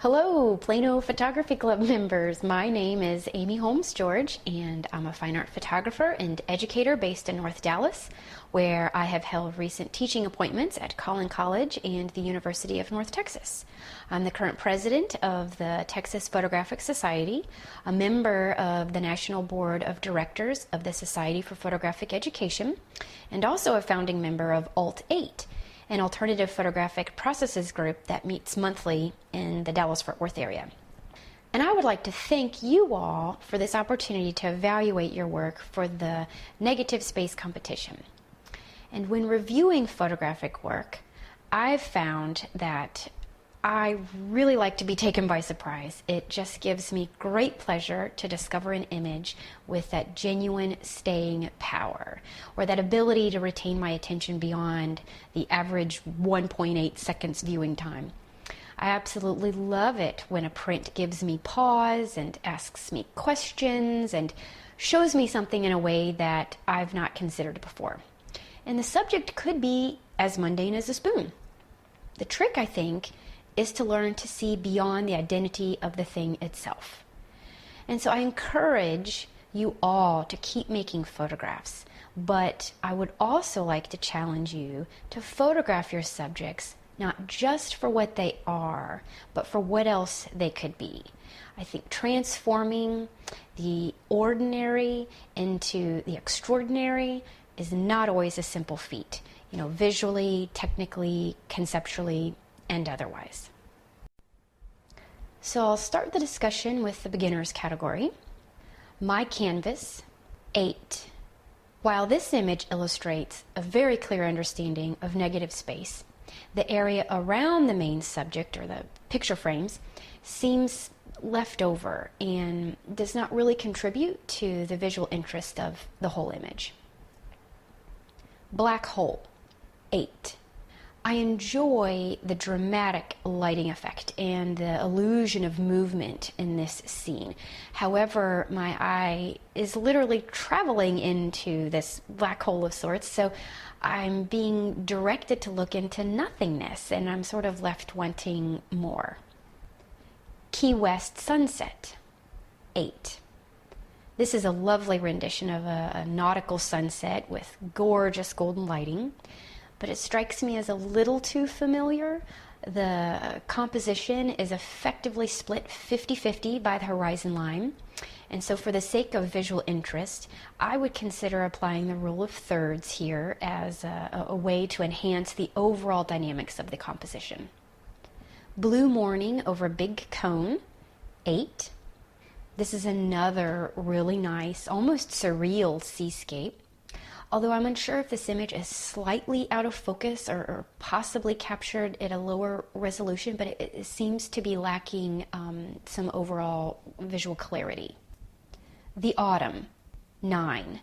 Hello, Plano Photography Club members. My name is Amy Holmes George, and I'm a fine art photographer and educator based in North Dallas, where I have held recent teaching appointments at Collin College and the University of North Texas. I'm the current president of the Texas Photographic Society, a member of the National Board of Directors of the Society for Photographic Education, and also a founding member of Alt8, an alternative photographic processes group that meets monthly in the Dallas-Fort Worth area. And I would like to thank you all for this opportunity to evaluate your work for the negative space competition. And when reviewing photographic work, I've found that I really like to be taken by surprise. It just gives me great pleasure to discover an image with that genuine staying power, or that ability to retain my attention beyond the average 1.8 seconds viewing time. I absolutely love it when a print gives me pause and asks me questions and shows me something in a way that I've not considered before. And the subject could be as mundane as a spoon. The trick, I think, is to learn to see beyond the identity of the thing itself. And so I encourage you all to keep making photographs, but I would also like to challenge you to photograph your subjects not just for what they are, but for what else they could be. I think transforming the ordinary into the extraordinary is not always a simple feat, visually, technically, conceptually, and otherwise. So I'll start the discussion with the beginners category. My canvas, 8. While this image illustrates a very clear understanding of negative space, the area around the main subject, or the picture frames, seems left over and does not really contribute to the visual interest of the whole image. Black hole, 8. I enjoy the dramatic lighting effect and the illusion of movement in this scene. However, my eye is literally traveling into this black hole of sorts, so I'm being directed to look into nothingness, and I'm sort of left wanting more. Key West sunset, 8. This is a lovely rendition of a nautical sunset with gorgeous golden lighting, but it strikes me as a little too familiar. The composition is effectively split 50-50 by the horizon line, and so for the sake of visual interest, I would consider applying the rule of thirds here as a way to enhance the overall dynamics of the composition. Blue morning over big cone, 8. This is another really nice, almost surreal seascape. Although I'm unsure if this image is slightly out of focus or possibly captured at a lower resolution, but it seems to be lacking some overall visual clarity. The autumn, 9.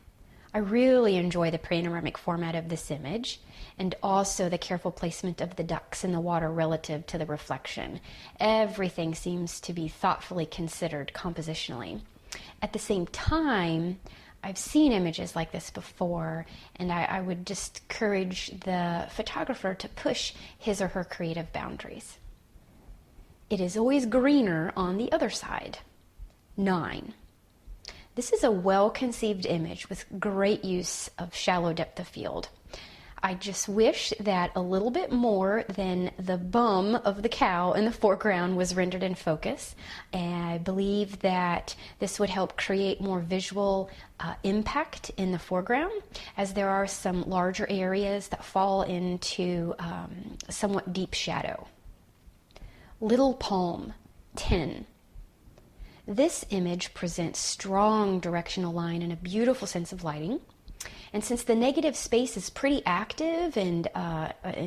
I really enjoy the panoramic format of this image, and also the careful placement of the ducks in the water relative to the reflection. Everything seems to be thoughtfully considered compositionally. At the same time, I've seen images like this before, and I would just encourage the photographer to push his or her creative boundaries. It is always greener on the other side, 9. This is a well-conceived image with great use of shallow depth of field. I just wish that a little bit more than the bum of the cow in the foreground was rendered in focus. And I believe that this would help create more visual impact in the foreground, as there are some larger areas that fall into somewhat deep shadow. Little palm, 10. This image presents strong directional line and a beautiful sense of lighting. And since the negative space is pretty active and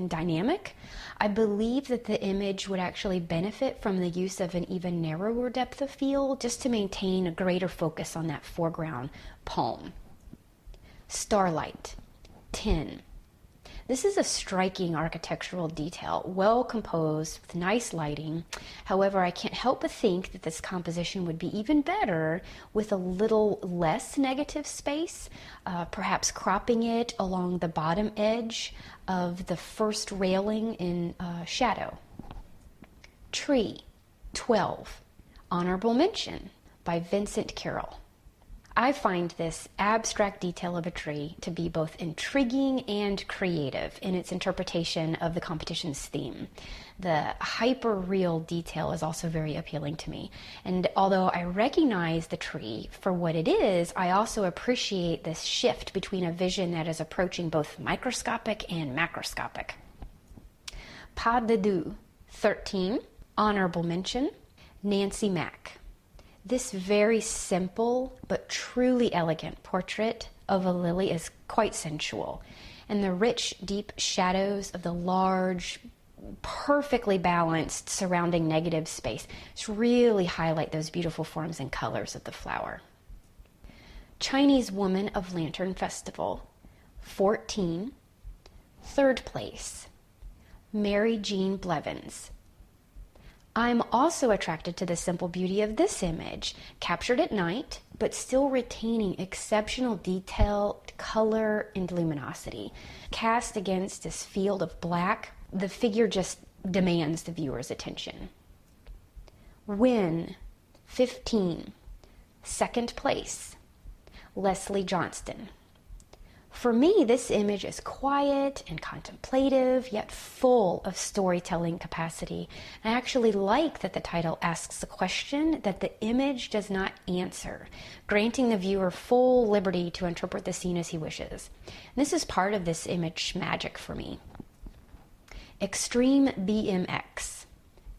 dynamic, I believe that the image would actually benefit from the use of an even narrower depth of field, just to maintain a greater focus on that foreground palm. Starlight, 10. This is a striking architectural detail, well composed with nice lighting. However, I can't help but think that this composition would be even better with a little less negative space, perhaps cropping it along the bottom edge of the first railing in shadow. Tree, 12. Honorable Mention by Vincent Carroll. I find this abstract detail of a tree to be both intriguing and creative in its interpretation of the competition's theme. The hyper-real detail is also very appealing to me, and although I recognize the tree for what it is, I also appreciate this shift between a vision that is approaching both microscopic and macroscopic. Pas de deux. 13. Honorable Mention, Nancy Mack. This very simple but truly elegant portrait of a lily is quite sensual, and the rich, deep shadows of the large, perfectly balanced surrounding negative space just really highlight those beautiful forms and colors of the flower. Chinese Woman of Lantern Festival. 14. Third place, Mary Jean Blevins. I'm also attracted to the simple beauty of this image, captured at night, but still retaining exceptional detail, color, and luminosity. Cast against this field of black, the figure just demands the viewer's attention. Win. 15. Second place, Leslie Johnston. For me, this image is quiet and contemplative, yet full of storytelling capacity. I actually like that the title asks a question that the image does not answer, granting the viewer full liberty to interpret the scene as he wishes. This is part of this image magic for me. Extreme BMX.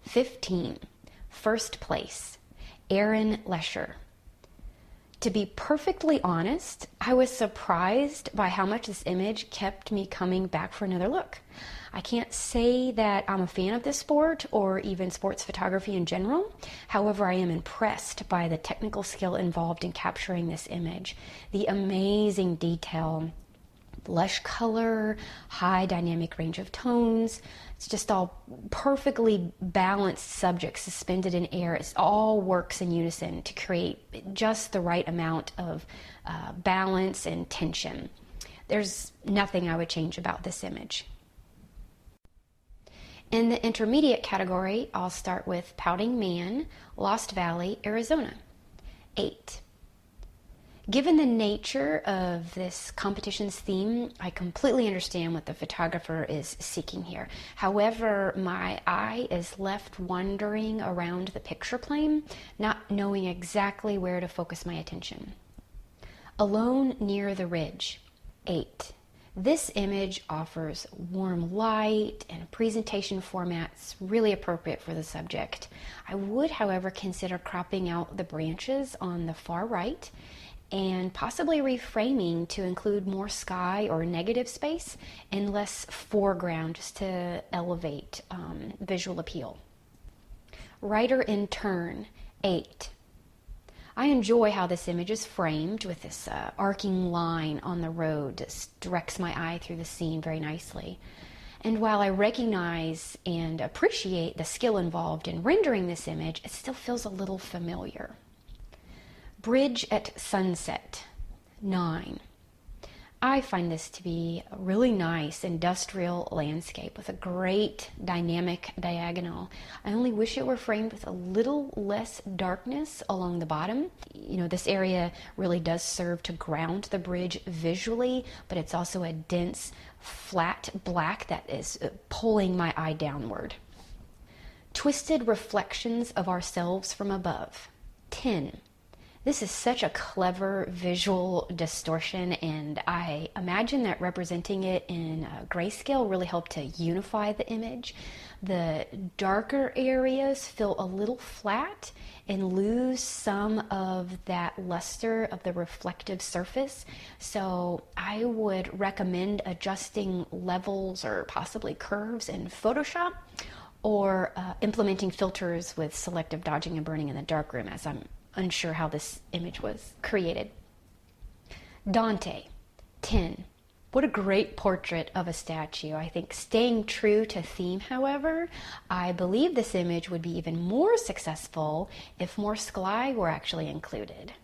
15. First place, Aaron Lesher. To be perfectly honest, I was surprised by how much this image kept me coming back for another look. I can't say that I'm a fan of this sport or even sports photography in general. However, I am impressed by the technical skill involved in capturing this image. The amazing detail, lush color, high dynamic range of tones. It's just all perfectly balanced subjects suspended in air. It all works in unison to create just the right amount of balance and tension. There's nothing I would change about this image. In the intermediate category, I'll start with Pouting Man, Lost Valley, Arizona. 8. Given the nature of this competition's theme, I completely understand what the photographer is seeking here. However, my eye is left wandering around the picture plane, not knowing exactly where to focus my attention. Alone Near the Ridge. 8. This image offers warm light and a presentation format's really appropriate for the subject. I would, however, consider cropping out the branches on the far right and possibly reframing to include more sky or negative space and less foreground just to elevate visual appeal. Writer in Turn. 8. I enjoy how this image is framed with this arcing line on the road. Just directs my eye through the scene very nicely. And while I recognize and appreciate the skill involved in rendering this image, it still feels a little familiar. Bridge at Sunset. 9. I find this to be a really nice industrial landscape with a great dynamic diagonal. I only wish it were framed with a little less darkness along the bottom. You know, this area really does serve to ground the bridge visually, but it's also a dense, flat black that is pulling my eye downward. Twisted Reflections of Ourselves from Above. 10. This is such a clever visual distortion, and I imagine that representing it in grayscale really helped to unify the image. The darker areas feel a little flat and lose some of that luster of the reflective surface. So I would recommend adjusting levels or possibly curves in Photoshop, or implementing filters with selective dodging and burning in the darkroom, as I'm unsure how this image was created. Dante. 10. What a great portrait of a statue. I think staying true to theme, however, I believe this image would be even more successful if more sky were actually included.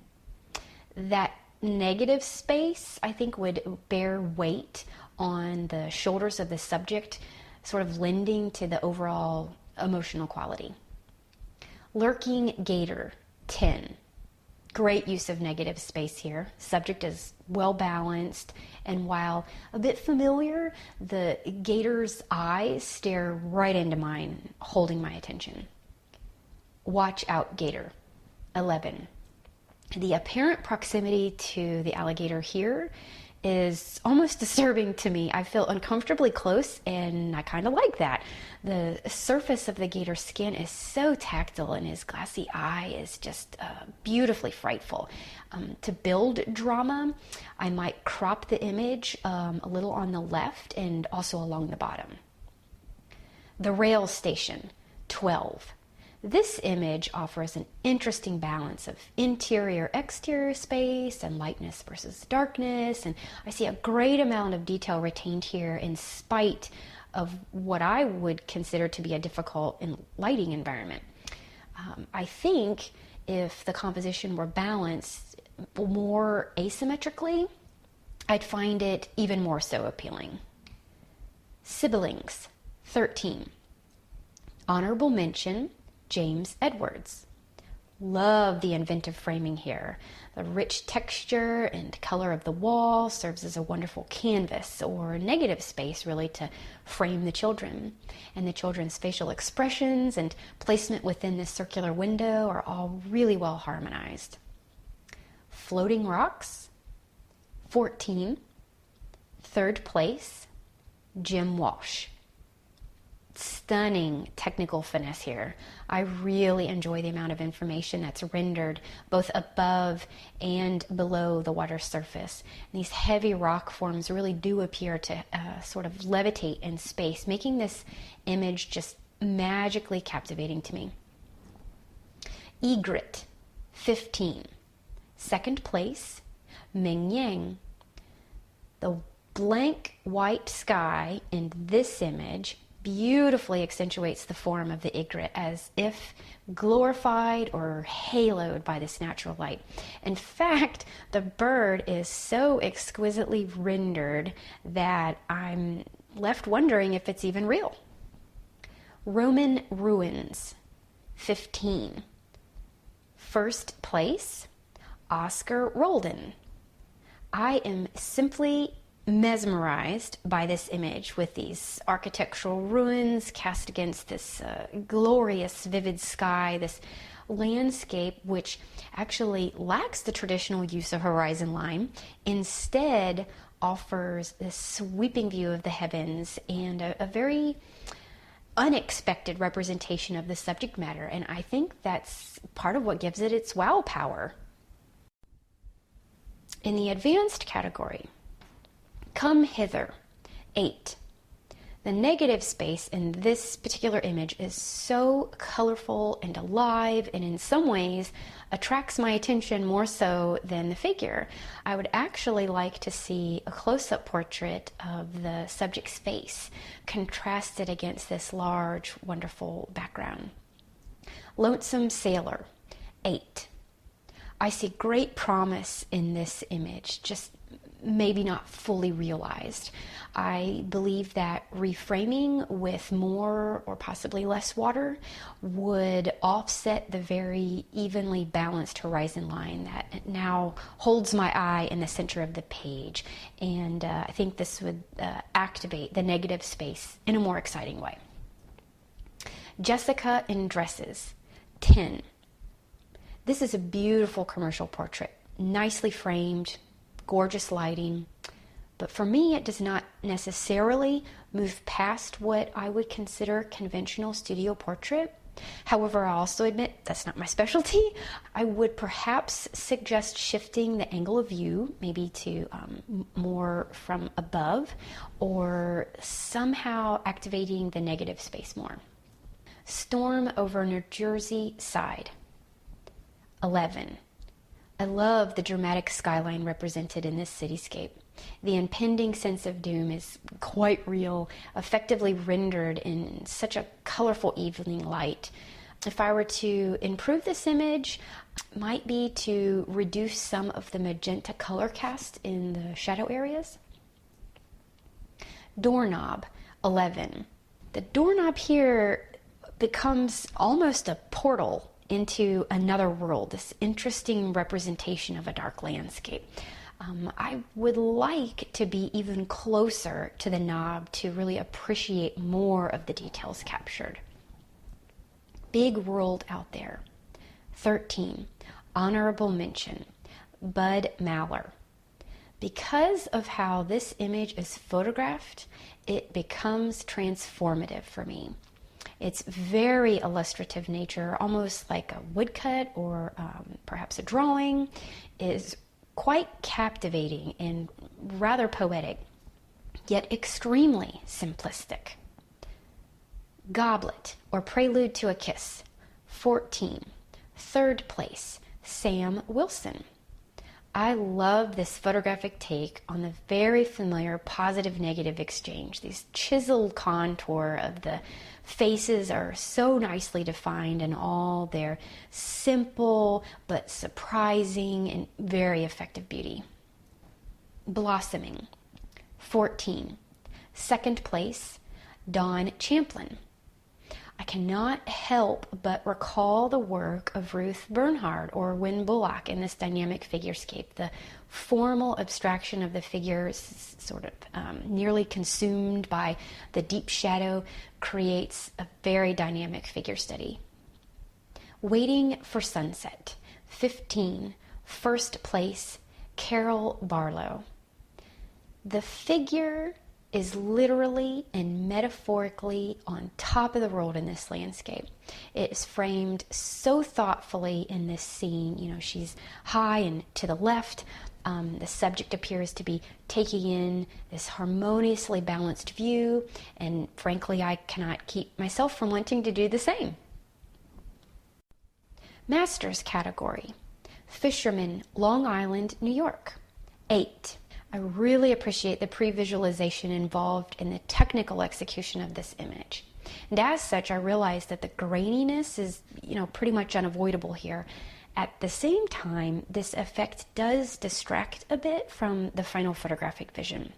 That negative space, I think, would bear weight on the shoulders of the subject, sort of lending to the overall emotional quality. Lurking gator, 10. Great use of negative space here. Subject is well balanced, and while a bit familiar, the gator's eyes stare right into mine, holding my attention. Watch out gator, 11. The apparent proximity to the alligator here is almost disturbing to me. I feel uncomfortably close, and I kind of like that. The surface of the gator's skin is so tactile, and his glassy eye is just beautifully frightful. To build drama, I might crop the image a little on the left and also along the bottom. The rail station, 12. This image offers an interesting balance of interior-exterior space and lightness versus darkness, and I see a great amount of detail retained here in spite of what I would consider to be a difficult lighting environment. I think if the composition were balanced more asymmetrically, I'd find it even more so appealing. Siblings, 13. Honorable mention, James Edwards. Love the inventive framing here. The rich texture and color of the wall serves as a wonderful canvas or negative space really to frame the children. And the children's facial expressions and placement within this circular window are all really well harmonized. Floating rocks, 14. Third place, Jim Walsh. Stunning technical finesse here. I really enjoy the amount of information that's rendered both above and below the water surface. And these heavy rock forms really do appear to sort of levitate in space, making this image just magically captivating to me. Egret, 15. Second place, Ming Yang. The blank white sky in this image beautifully accentuates the form of the egret as if glorified or haloed by this natural light. In fact, the bird is so exquisitely rendered that I'm left wondering if it's even real. Roman ruins, 15. First place, Oscar Roldan. I am simply mesmerized by this image with these architectural ruins cast against this glorious vivid sky, this landscape which actually lacks the traditional use of horizon line, instead offers this sweeping view of the heavens and a very unexpected representation of the subject matter, and I think that's part of what gives it its wow power. In the advanced category, Come Hither, 8. The negative space in this particular image is so colorful and alive, and in some ways attracts my attention more so than the figure. I would actually like to see a close-up portrait of the subject's face contrasted against this large, wonderful background. Lonesome Sailor, 8. I see great promise in this image, just maybe not fully realized. I believe that reframing with more or possibly less water would offset the very evenly balanced horizon line that now holds my eye in the center of the page. And I think this would activate the negative space in a more exciting way. Jessica in Dresses, 10. This is a beautiful commercial portrait, nicely framed, gorgeous lighting, but for me it does not necessarily move past what I would consider conventional studio portrait. However, I also admit that's not my specialty. I would perhaps suggest shifting the angle of view, maybe to more from above, or somehow activating the negative space more. Storm over New Jersey Side, 11. I love the dramatic skyline represented in this cityscape. The impending sense of doom is quite real, effectively rendered in such a colorful evening light. If I were to improve this image, it might be to reduce some of the magenta color cast in the shadow areas. Doorknob, 11. The doorknob here becomes almost a portal into another world, this interesting representation of a dark landscape. I would like to be even closer to the knob to really appreciate more of the details captured. Big world out there. 13, honorable mention, Bud Maller. Because of how this image is photographed, it becomes transformative for me. Its very illustrative nature, almost like a woodcut or perhaps a drawing, is quite captivating and rather poetic, yet extremely simplistic. Goblet, or Prelude to a Kiss. 14, third place, Sam Wilson. I love this photographic take on the very familiar positive-negative exchange. These chiseled contour of the faces are so nicely defined in all their simple but surprising and very effective beauty. Blossoming. 14, second place, Dawn Champlin. I cannot help but recall the work of Ruth Bernhard or Wynne Bullock in this dynamic figurescape. The formal abstraction of the figure, sort of nearly consumed by the deep shadow, creates a very dynamic figure study. Waiting for Sunset. 15, first place, Carol Barlow. The figure is literally and metaphorically on top of the world in this landscape. It is framed so thoughtfully in this scene. You know, she's high and to the left. The subject appears to be taking in this harmoniously balanced view, and frankly, I cannot keep myself from wanting to do the same. Masters category. Fisherman, Long Island, New York. 8. I really appreciate the pre-visualization involved in the technical execution of this image. And as such, I realize that the graininess is, pretty much unavoidable here. At the same time, this effect does distract a bit from the final photographic vision.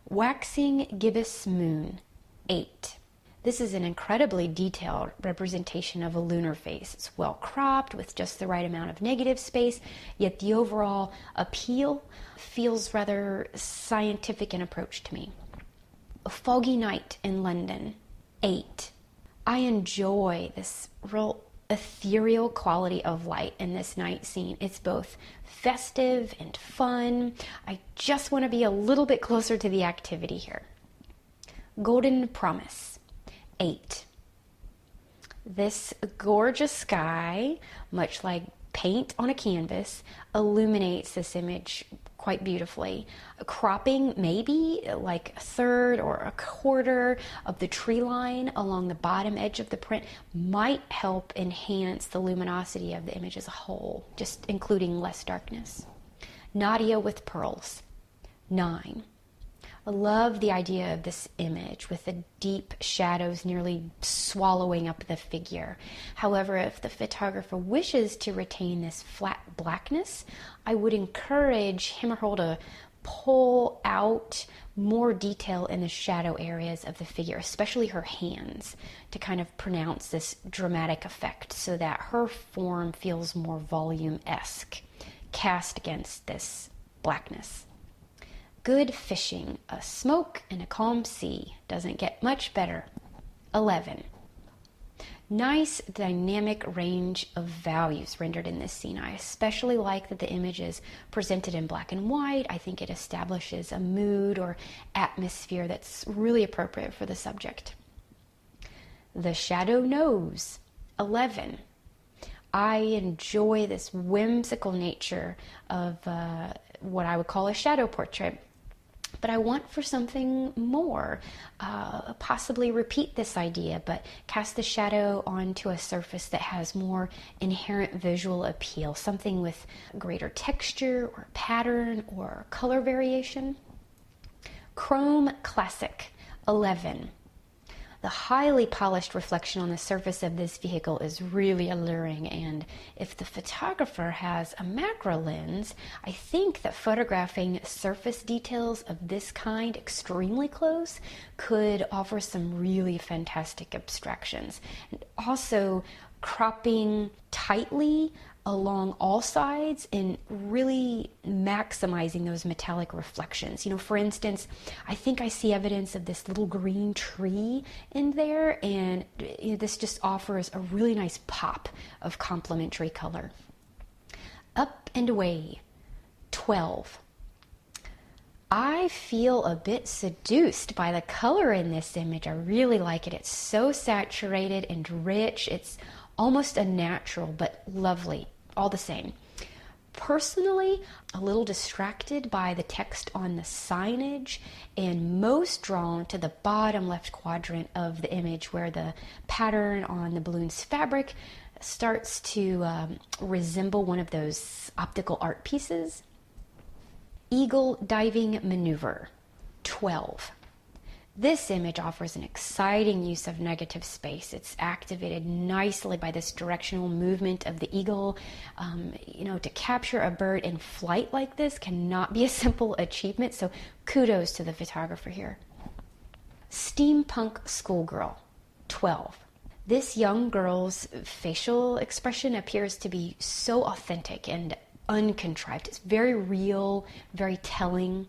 Waxing Gibbous Moon. 8. This is an incredibly detailed representation of a lunar face. It's well cropped with just the right amount of negative space, yet the overall appeal feels rather scientific in approach to me. A Foggy Night in London. 8. I enjoy this real ethereal quality of light in this night scene. It's both festive and fun. I just want to be a little bit closer to the activity here. Golden Promise. 8. This gorgeous sky, much like paint on a canvas, illuminates this image quite beautifully. Cropping maybe like a third or a quarter of the tree line along the bottom edge of the print might help enhance the luminosity of the image as a whole, just including less darkness. Nadia with Pearls. 9. I love the idea of this image with the deep shadows nearly swallowing up the figure. However, if the photographer wishes to retain this flat blackness, I would encourage him or her to pull out more detail in the shadow areas of the figure, especially her hands, to kind of pronounce this dramatic effect so that her form feels more volume-esque, cast against this blackness. Good Fishing, a smoke and a calm sea. Doesn't get much better. 11. Nice dynamic range of values rendered in this scene. I especially like that the image is presented in black and white. I think it establishes a mood or atmosphere that's really appropriate for the subject. The Shadow Knows. 11. I enjoy this whimsical nature of what I would call a shadow portrait. But I want for something more, possibly repeat this idea, but cast the shadow onto a surface that has more inherent visual appeal, something with greater texture or pattern or color variation. Chrome Classic. 11. The highly polished reflection on the surface of this vehicle is really alluring, and if the photographer has a macro lens, I think that photographing surface details of this kind extremely close could offer some really fantastic abstractions. And also, cropping tightly along all sides and really maximizing those metallic reflections. For instance, I think I see evidence of this little green tree in there, and this just offers a really nice pop of complementary color. Up and away, 12. I feel a bit seduced by the color in this image. I really like it. It's so saturated and rich. It's almost unnatural, but lovely, all the same. Personally, a little distracted by the text on the signage and most drawn to the bottom left quadrant of the image where the pattern on the balloon's fabric starts to resemble one of those optical art pieces. Eagle diving maneuver, 12. This image offers an exciting use of negative space. It's activated nicely by this directional movement of the eagle. To capture a bird in flight like this cannot be a simple achievement, so kudos to the photographer here. Steampunk schoolgirl, 12. This young girl's facial expression appears to be so authentic and uncontrived. It's very real, very telling.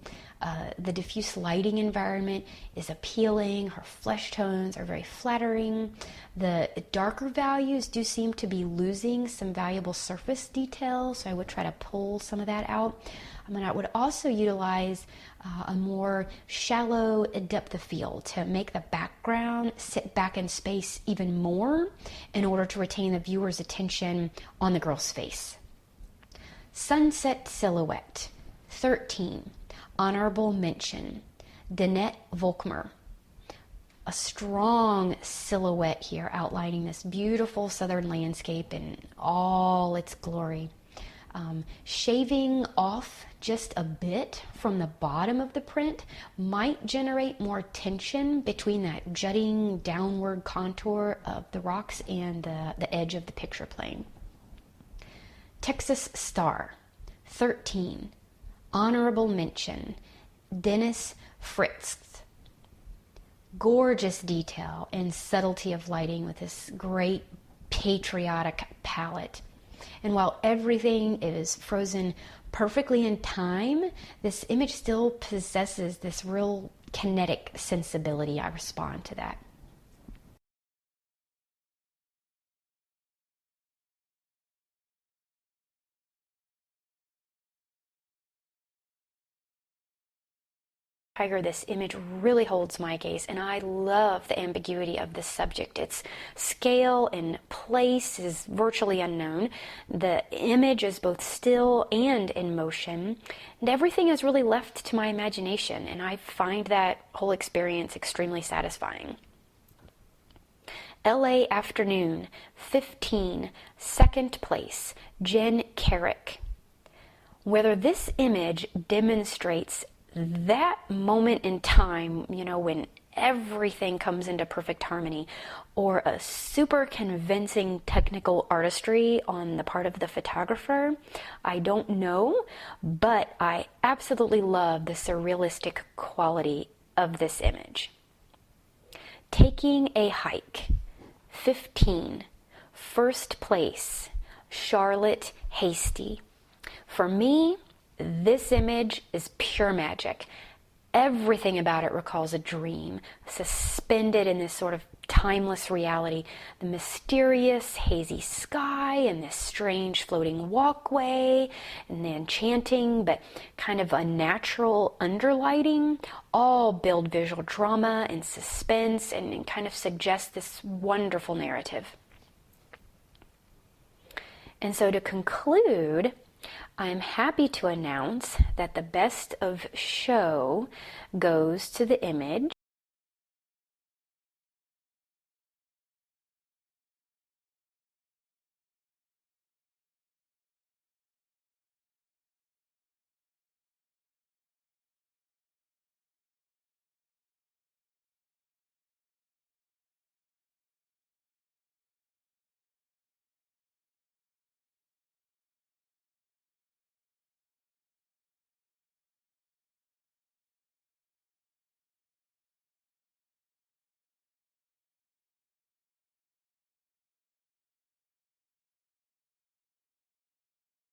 The diffuse lighting environment is appealing. Her flesh tones are very flattering. The darker values do seem to be losing some valuable surface details, so I would try to pull some of that out. I would also utilize a more shallow depth of field to make the background sit back in space even more in order to retain the viewer's attention on the girl's face. Sunset silhouette, 13. Honorable mention, Danette Volkmer. A strong silhouette here outlining this beautiful southern landscape in all its glory. Shaving off just a bit from the bottom of the print might generate more tension between that jutting downward contour of the rocks and the edge of the picture plane. Texas Star, 13. Honorable mention, Dennis Fritz. Gorgeous detail and subtlety of lighting with this great patriotic palette. And while everything is frozen perfectly in time, this image still possesses this real kinetic sensibility. I respond to that. Tiger, this image really holds my gaze, and I love the ambiguity of the subject. Its scale and place is virtually unknown. The image is both still and in motion, and everything is really left to my imagination, and I find that whole experience extremely satisfying. LA Afternoon, 15, second place, Jen Carrick. Whether this image demonstrates that moment in time, when everything comes into perfect harmony, or a super convincing technical artistry on the part of the photographer, I don't know, but I absolutely love the surrealistic quality of this image. Taking a hike, 15, first place, Charlotte Hasty. For me, this image is pure magic. Everything about it recalls a dream, suspended in this sort of timeless reality. The mysterious, hazy sky and this strange floating walkway and the enchanting but kind of unnatural underlighting all build visual drama and suspense and kind of suggest this wonderful narrative. And so to conclude, I'm happy to announce that the best of show goes to the image